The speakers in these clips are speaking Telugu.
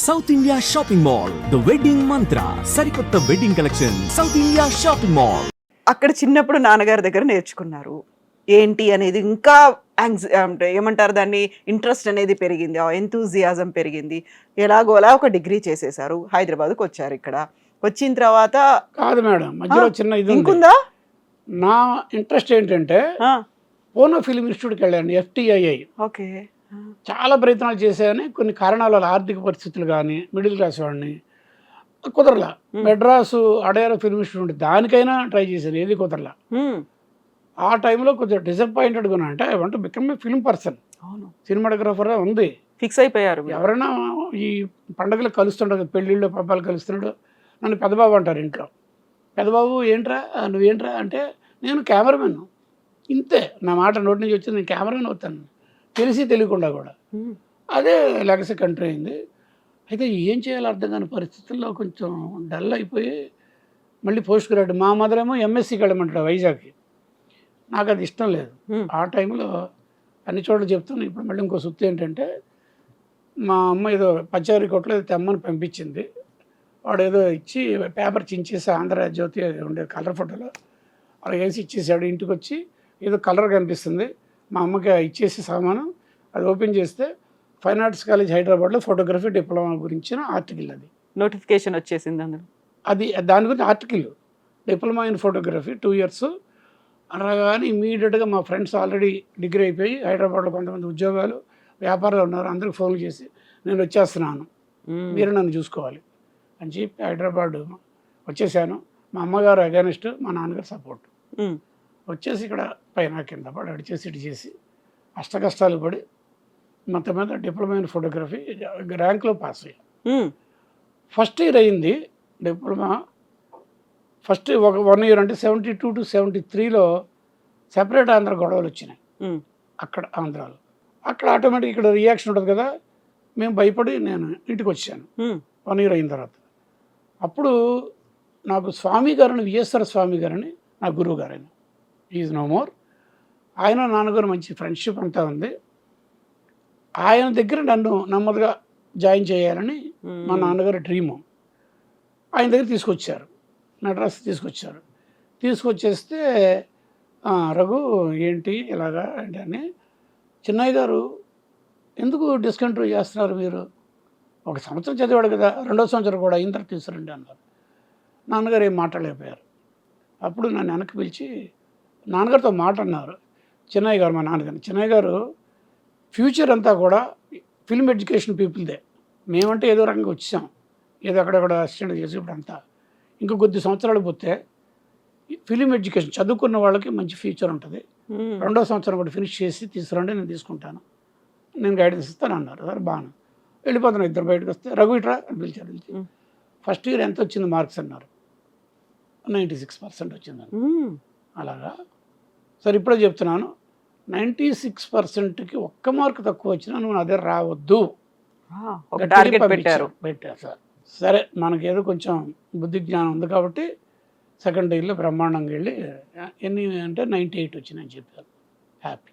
South India shopping mall the wedding మంత్ర సరికొత్త wedding collection south India shopping mall. అక్కడ చిన్నప్పుడు నాన్నగారి దగ్గర నేర్చుకున్నారు ఏంటి అనేది, ఇంకా అంటే ఏమంటారు దాన్ని, ఇంట్రెస్ట్ అనేది పెరిగింది, ఎంతూజియాజం పెరిగింది. ఎలాగోలా ఒక డిగ్రీ చేసేసారు, హైదరాబాద్కి వచ్చారు. ఇక్కడ వచ్చిన తర్వాత కాదు మేడం, మధ్యలో చిన్న ఇది ఇంకుందా. నా ఇంట్రెస్ట్ ఏంటంటే పూనా ఫిల్మ్ ఇన్స్టిట్యూట్కి వెళ్ళాను, FTII. ఓకే, చాలా ప్రయత్నాలు చేశాను. కొన్ని కారణాల వల్ల, ఆర్థిక పరిస్థితులు కానీ, మిడిల్ క్లాస్ వాడిని కుదరలా. మెడ్రాసు అడయార్ ఫిల్మ్ ఇన్స్టిట్యూట్ దానికైనా ట్రై చేశాను, ఏది కుదరలా. ఆ టైంలో కొంచెం డిసప్పాయింటెడ్గా ఉన్నా. అంటే I want to become a film person, cinematographer ఉంది. ఫిక్స్ అయిపోయారు. ఎవరైనా ఈ పండుగలు కలుస్తుంటారు, పెళ్ళిళ్ళు పబ్బాలు కలుస్తున్నాడు, నన్ను పెద్దబాబు అంటారు ఇంట్లో. పెద్దబాబు ఏంట్రా నువ్వేంట్రా అంటే, నేను కెమెరామెన్, ఇంతే. నా మాట నోటి నుంచి వచ్చింది, నేను కెమెరామెన్ అవుతాను, తెలిసి తెలియకుండా కూడా. అదే లెగసీ కంట్రీ అయింది. అయితే ఏం చేయాలో అర్థం కాని పరిస్థితుల్లో కొంచెం డల్ అయిపోయి మళ్ళీ పోస్ట్ గ్రాడ్యుయేట్. మా మదర్ ఏమో MScకి వెళ్ళమంటాడు వైజాగ్కి. నాకు అది ఇష్టం లేదు. ఆ టైంలో అన్ని చోట్ల చెప్తాను. ఇప్పుడు మళ్ళీ ఇంకో సుత్తి ఏంటంటే, మా అమ్మ ఏదో పచారీ కొట్లో ఏదో తెమ్మని పంపించింది. వాడు ఏదో ఇచ్చి పేపర్ చించేసి ఆంధ్రజ్యోతి ఉండే కలర్ ఫోటోలో అలా వేసి ఇచ్చేసాడు. ఇంటికి వచ్చి ఏదో కలర్ కనిపిస్తుంది, మా అమ్మకి ఇచ్చేసి సామాను అది ఓపెన్ చేస్తే ఫైన్ ఆర్ట్స్ కాలేజ్ హైదరాబాద్లో ఫోటోగ్రఫీ డిప్లొమా గురించిన ఆర్టికల్. అది నోటిఫికేషన్ వచ్చేసింది అందులో. అది దాని గురించి article, diploma in photography 2 years. అనగానే ఇమీడియట్గా మా ఫ్రెండ్స్ ఆల్రెడీ డిగ్రీ అయిపోయి హైదరాబాద్లో కొంతమంది ఉద్యోగాలు వ్యాపారాలు ఉన్నారు, అందరికి ఫోన్లు చేసి నేను వచ్చేస్తున్నాను, మీరు నన్ను చూసుకోవాలి అని చెప్పి హైదరాబాద్ వచ్చేసాను. మా అమ్మగారు అగైనెస్ట్, మా నాన్నగారు సపోర్ట్. వచ్చేసి ఇక్కడ పైన కింద పడి అడిచేసి ఇటు చేసి అష్టకష్టాలు పడి మొత్తం మీద డిప్లొమా ఇన్ ఫోటోగ్రఫీ ర్యాంక్లో పాస్ అయ్యా. ఫస్ట్ ఇయర్ అయింది డిప్లొమా. ఫస్ట్ ఒక 1 year అంటే 72 to 73లో సెపరేట్ ఆంధ్ర గొడవలు వచ్చినాయి అక్కడ ఆంధ్రాలో. అక్కడ ఆటోమేటిక్ ఇక్కడ రియాక్షన్ ఉంటుంది కదా, మేము భయపడి నేను ఇంటికి వచ్చాను 1 year అయిన తర్వాత. అప్పుడు నాకు స్వామి గారని, విఎస్ఆర్ స్వామి గారని నా గురువు గారైన, ఈజ్ నో మోర్. ఆయన నాన్నగారు మంచి ఫ్రెండ్షిప్ అంతా ఉంది. ఆయన దగ్గర నన్ను నెమ్మదిగా జాయిన్ చేయాలని మా నాన్నగారు డ్రీము. ఆయన దగ్గర తీసుకొచ్చారు, మెడ్రాస్ తీసుకొచ్చారు. తీసుకొచ్చేస్తే రఘు ఏంటి ఇలాగా అంటే అని, చిన్నయ్య గారు ఎందుకు డిస్కంటిన్యూ చేస్తున్నారు మీరు, 1 సంవత్సరం చదివాడు కదా, 2వ సంవత్సరం కూడా అయిన తర్వాత తీసుకురండి అన్నారు. నాన్నగారు ఏం మాట్లాడలేకపోయారు. అప్పుడు నన్ను వెనక్కి పిలిచి నాన్నగారితో మాట అన్నారు. చిన్నయ్య గారు, మా నాన్నగారు, చిన్నయ్య గారు ఫ్యూచర్ అంతా కూడా ఫిల్మ్ ఎడ్యుకేషన్ పీపుల్దే. మేమంటే ఏదో రకంగా వచ్చాం, ఏదో అక్కడక్కడ అసిస్టెంట్ చేసి, ఇప్పుడు అంతా ఇంకా కొద్ది సంవత్సరాలు పోతే ఫిలిం ఎడ్యుకేషన్ చదువుకున్న వాళ్ళకి మంచి ఫ్యూచర్ ఉంటుంది. 2వ సంవత్సరం కూడా ఫినిష్ చేసి తీసుకురండి, నేను తీసుకుంటాను, నేను గైడెన్స్ ఇస్తాను అన్నారు. సరే బాగా వెళ్ళిపోతున్నాను. ఇద్దరు బయటకు వస్తే రఘు ఇట్రా అని పిలిచారు. పిలిచి ఫస్ట్ ఇయర్ ఎంత వచ్చింది మార్క్స్ అన్నారు. 96% వచ్చిందని. అలాగా సరే ఇప్పుడే చెప్తున్నాను, 96%కి 1 మార్క్ తక్కువ వచ్చినా నువ్వు అదే రావద్దు పెట్టారు సార్. సరే మనకేదో కొంచెం బుద్ధి జ్ఞానం ఉంది కాబట్టి సెకండ్ ఇయర్లో బ్రహ్మాండంగా వెళ్ళి ఎన్ని అంటే 98 వచ్చినాయని చెప్పారు. హ్యాపీ.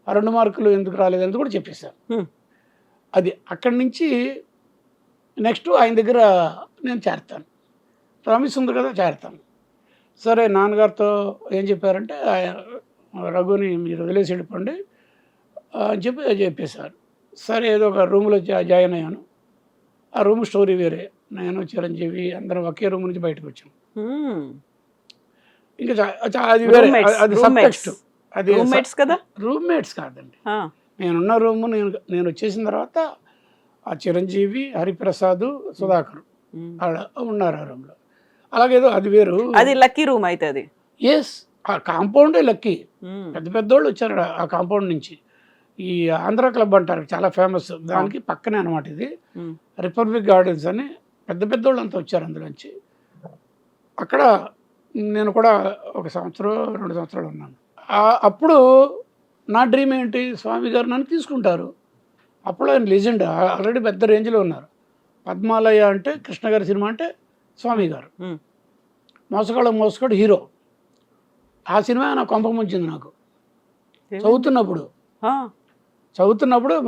ఆ 2 మార్కులు ఎందుకు రాలేదని కూడా చెప్పేశారు. అది అక్కడి నుంచి నెక్స్ట్ ఆయన దగ్గర నేను చేరతాను, ప్రామిస్ ఉంది కదా, చేరతాను. సరే నాన్నగారితో ఏం చెప్పారంటే, రఘుని మీరు వదిలేసి వెళ్ళిపోండి అని చెప్పేశారు. సరే ఏదో ఒక రూమ్లో జాయిన్ అయ్యాను. ఆ రూమ్ స్టోరీ వేరే, నేను చిరంజీవి అందరం ఒకే రూమ్ నుంచి బయటకు వచ్చాం. ఇంకా అది వేరే, అది సబ్టెక్స్ట్. అది రూమ్మేట్స్ కాదండి, నేనున్న రూము. నేను వచ్చేసిన తర్వాత ఆ చిరంజీవి, హరిప్రసాద్, సుధాకర్ ఆడ ఉన్నారు ఆ రూమ్లో. అలాగేదో అది వేరు. అది లక్కీ రూమ్ అయితే అది. ఎస్, ఆ కాంపౌండే లక్కీ. పెద్ద పెద్దోళ్ళు వచ్చారు ఆ కాంపౌండ్ నుంచి. ఈ ఆంధ్ర క్లబ్ అంటారు, చాలా ఫేమస్, దానికి పక్కనే అనమాట ఇది. రిపబ్లిక్ గార్డెన్స్ అని పెద్ద పెద్దోళ్ళు అంతా వచ్చారు అందులోంచి. అక్కడ నేను కూడా 1 సంవత్సరం 2 సంవత్సరాలు ఉన్నాను. అప్పుడు నా డ్రీమ్ ఏంటి, స్వామి గారు నన్ను తీసుకుంటారు. అప్పుడు ఆయన లెజెండ్, ఆల్రెడీ పెద్ద రేంజ్లో ఉన్నారు. పద్మాలయ అంటే కృష్ణ గారి సినిమా అంటే స్వామి గారు, మోసగాడు హీరో. ఆ సినిమా నా కొంప ముంచింది నాకు. చదువుతున్నప్పుడు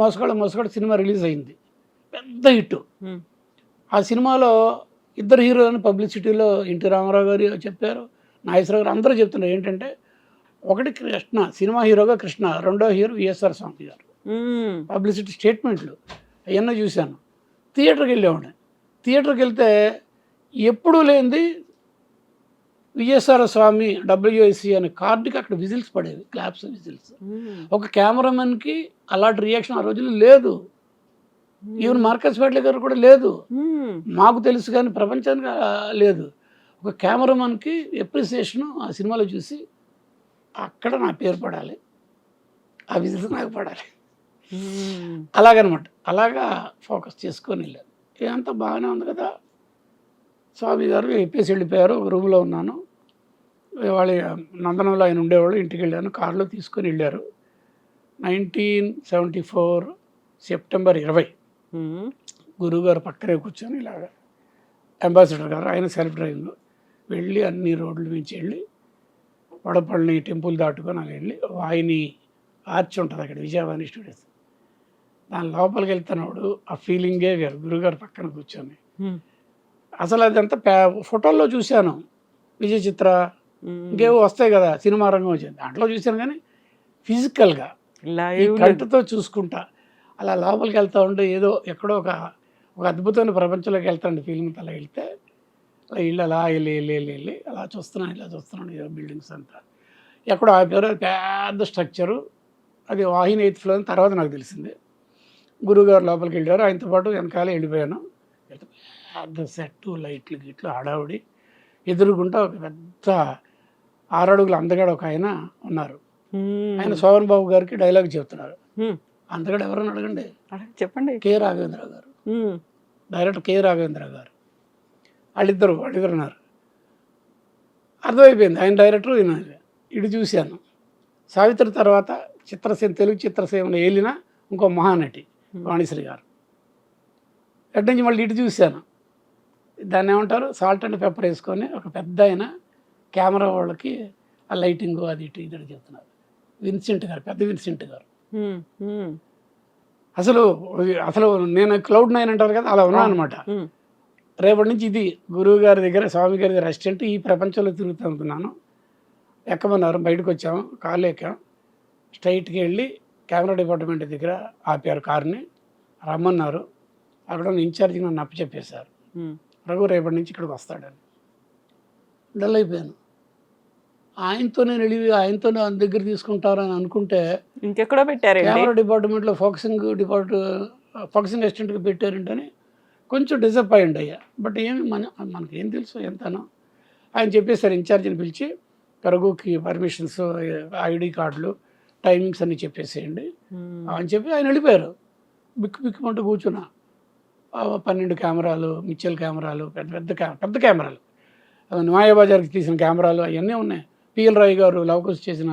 మోసగాడు సినిమా రిలీజ్ అయింది. పెద్ద హిట్. ఉమ్, ఆ సినిమాలో ఇద్దరు హీరోలని పబ్లిసిటీలో ఎన్టీ రామారావు గారు చెప్పారు, నాగేశ్వరరావు గారు అందరూ చెప్తున్నారు ఏంటంటే, ఒకటి కృష్ణ సినిమా హీరోగా కృష్ణ, రెండో హీరో విఎస్ఆర్ స్వామి గారు. ఉమ్, పబ్లిసిటీ స్టేట్మెంట్లు అవన్నీ చూశాను. థియేటర్కి వెళ్ళేవాడిని. థియేటర్కి వెళ్తే ఎప్పుడూ లేనిది విఎస్ఆర్ స్వామి డబ్ల్యూఎస్సి అనే కార్డుకి అక్కడ విజిల్స్ పడేవి, క్లాప్స్ విజిల్స్. ఉమ్, ఒక కెమెరామెన్కి అలాంటి రియాక్షన్ ఆ రోజుల్లో లేదు. ఈవెన్ మార్కస్ పేట్ల గారు కూడా లేదు, ఉమ్, మాకు తెలుసు కానీ ప్రపంచానికి లేదు. ఒక కెమెరామెన్కి ఎప్రిసియేషను ఆ సినిమాలో చూసి అక్కడ నా పేరు పడాలి, ఆ విజిల్స్ నాకు పడాలి, ఉమ్, అలాగనమాట. అలాగా ఫోకస్ చేసుకొని వెళ్ళాను. ఇదంతా బాగానే ఉంది కదా. స్వామి గారు చెప్పేసి వెళ్ళిపోయారు. ఒక రూమ్లో ఉన్నాను. వాళ్ళ నందనంలో ఆయన ఉండేవాళ్ళు. ఇంటికి వెళ్ళాను, కారులో తీసుకొని వెళ్ళారు. 1974 సెప్టెంబర్ 20 ఉమ్, గురువుగారు పక్కనే కూర్చొని ఇలాగ అంబాసిడర్ గారు ఆయన సెల్ఫ్ డ్రైవింగ్ వెళ్ళి అన్ని రోడ్ల నుంచి వెళ్ళి వడపల్లి టెంపుల్ దాటుకొని అలా వెళ్ళి వాయిని ఆర్చ్ ఉంటుంది అక్కడ, విజయవాణి స్టూడియోస్, దాని లోపలికి వెళ్తున్నాడు. ఆ ఫీలింగే వేరు, గురువుగారు పక్కన కూర్చొని. ఉమ్, అసలు అదంతా ఫోటోల్లో చూశాను, విజయ చిత్ర ఉమ్. ఇంకేవో వస్తాయి కదా సినిమా రంగం వచ్చింది, దాంట్లో చూశాను. కానీ ఫిజికల్గా ఈ లైవ్ కంటితో చూసుకుంటా అలా లోపలికి వెళ్తూ ఉంటే ఏదో ఎక్కడో ఒక అద్భుతమైన ప్రపంచంలోకి వెళ్తాండి ఫీలింగ్. అలా వెళ్తే అలా ఇల్లు అలా వెళ్ళి అలా చూస్తున్నాను, ఇలా చూస్తున్నాను, ఏదో బిల్డింగ్స్ అంతా. ఎక్కడో ఆపారు, అది పెద్ద స్ట్రక్చరు, అది వాహిని 8th ఫ్లోర్ అని తర్వాత నాకు తెలిసింది. గురువుగారు లోపలికి వెళ్ళారు, ఆయనతో పాటు వెనకాలే వెళ్ళిపోయాను. వెళ్తే పెద్ద సెట్టు, లైట్లు గిట్లు హడావుడి. ఎదురుగుంటా ఒక పెద్ద 6 అడుగుల అందగాడు ఒక ఆయన ఉన్నారు. ఆయన శోభన్ బాబు గారికి డైలాగ్ చెప్తున్నారు. అందగాడు ఎవరని అడగండి, చెప్పండి. కె రాఘవేంద్రరావు గారు, ఉమ్, డైరెక్టర్ కె రాఘవేంద్రరావు గారు. వాళ్ళిద్దరు ఉన్నారు. అర్థమైపోయింది, ఆయన డైరెక్టర్, ఈయన. ఇటు చూశాను. సావిత్రి తర్వాత చిత్రసేన, తెలుగు చిత్రసేన ఏలిన ఇంకో మహానటి వాణిశ్రీ గారు. అటు నుంచి మళ్ళీ ఇటు చూశాను. దాన్ని ఏమంటారు, సాల్ట్ అండ్ పెప్పర్ వేసుకొని ఒక పెద్ద ఆయన కెమెరా వాళ్ళకి ఆ లైటింగ్ అది ఇటు ఇది చెప్తున్నారు. విన్సెంట్ గారు, పెద్ద విన్సెంట్ గారు. ఉమ్, ఉమ్, అసలు నేను Cloud9 అంటారు కదా, అలా ఉన్నా అనమాట. ఉమ్, రేపటి నుంచి ఇది గురువు గారి దగ్గర, స్వామి గారి దగ్గర రెస్టారెంట్, ఈ ప్రపంచంలో తిరుగుతున్నాను. ఎక్కమన్నారు, బయటకు వచ్చాము, కార్లో ఎక్కాం. స్ట్రైట్కి వెళ్ళి కెమెరా డిపార్ట్మెంట్ దగ్గర ఆపారు కార్ని, రమ్మన్నారు. అక్కడ ఉన్న ఇన్ఛార్జికి నన్ను అప్పచెప్పేశారు. ఉమ్, రఘు రేపటి నుంచి ఇక్కడికి వస్తాడని. డల్ అయిపోయాను. ఆయనతో నేను వెళ్ళి ఆయనతో నా దగ్గర తీసుకుంటారని అనుకుంటే ఇంకెక్కడో పెట్టారండి. కెమెరా డిపార్ట్మెంట్లో ఫోకసింగ్ అసిస్టెంట్గా పెట్టారంటని కొంచెం డిసప్పాయింట్ అయ్యా. బట్ మనకి ఏం తెలుసు ఎంతనో. ఆయన చెప్పేశారు, ఇన్ఛార్జిని పిలిచి రఘుకి పర్మిషన్స్, ఐడి కార్డులు, టైమింగ్స్ అన్నీ చెప్పేసేయండి అని చెప్పి ఆయన వెళ్ళిపోయారు. బిక్కుమంటూ కూర్చున్నా. 12 కెమెరాలు, మిచ్చల్ కెమెరాలు, పెద్ద కెమెరాలు, మాయాబజార్కి తీసిన కెమెరాలు అవన్నీ ఉన్నాయి. పిఎల్ రాయ్ గారు లవకుశ చేసిన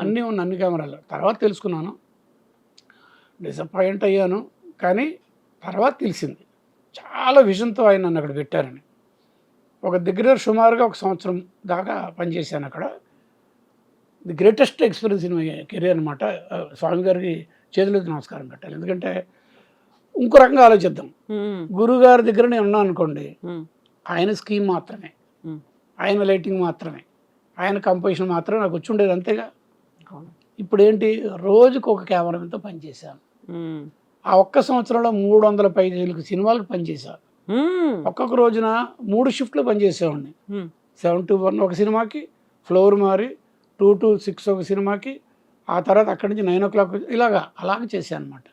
అన్నీ ఉన్నాయి, అన్ని కెమెరాలు. తర్వాత తెలుసుకున్నాను, డిసప్పాయింట్ అయ్యాను. కానీ తర్వాత తెలిసింది చాలా విజన్తో ఆయన నన్ను అక్కడ పెట్టారని. ఒక దగ్గర సుమారుగా 1 సంవత్సరం దాకా పనిచేశాను అక్కడ. The greatest experience in my career అనమాట. స్వామి గారికి చేతులెత్తి నమస్కారం పెట్టాలి. ఎందుకంటే ఇంకో రకంగా ఆలోచిద్దాం. గురువుగారి దగ్గర నేను ఉన్నాను అనుకోండి, ఆయన స్కీమ్ మాత్రమే, ఆయన లైటింగ్ మాత్రమే, ఆయన కంపోజిషన్ మాత్రమే నాకు వచ్చి ఉండేది, అంతేగా. ఇప్పుడు ఏంటి, రోజుకు ఒక కెమెరామెన్తో పనిచేశాను. ఆ 1 సంవత్సరంలో 300 పైసలకు సినిమాలకు పనిచేశాను. ఒక్కొక్క రోజున 3 షిఫ్ట్లు పనిచేసేవాడిని. 7 to 1 ఒక సినిమాకి, ఫ్లోర్ మారి 2 to 6 ఒక సినిమాకి, ఆ తర్వాత అక్కడి నుంచి 9 o'clock అలాగే చేశాను అనమాట.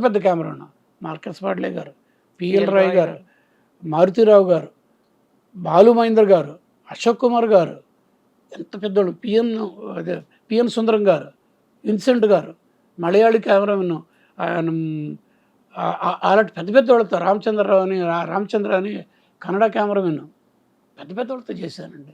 పెద్ద కెమెరా ఉన్నా. మార్కస్ పాట్లే గారు, పిఎల్ రాయ్ గారు, మారుతిరావు గారు, బాలు మహేందర్ గారు, అశోక్ కుమార్ గారు, ఎంత పెద్దోళ్ళు, పిఎన్ సుందరం గారు, విన్సెంట్ గారు, మలయాళీ కెమెరామెన్, అలాంటి పెద్ద వాళ్ళతో రామచంద్ర అని కన్నడ కెమెరామెన్, పెద్ద వాళ్ళతో చేశానండి.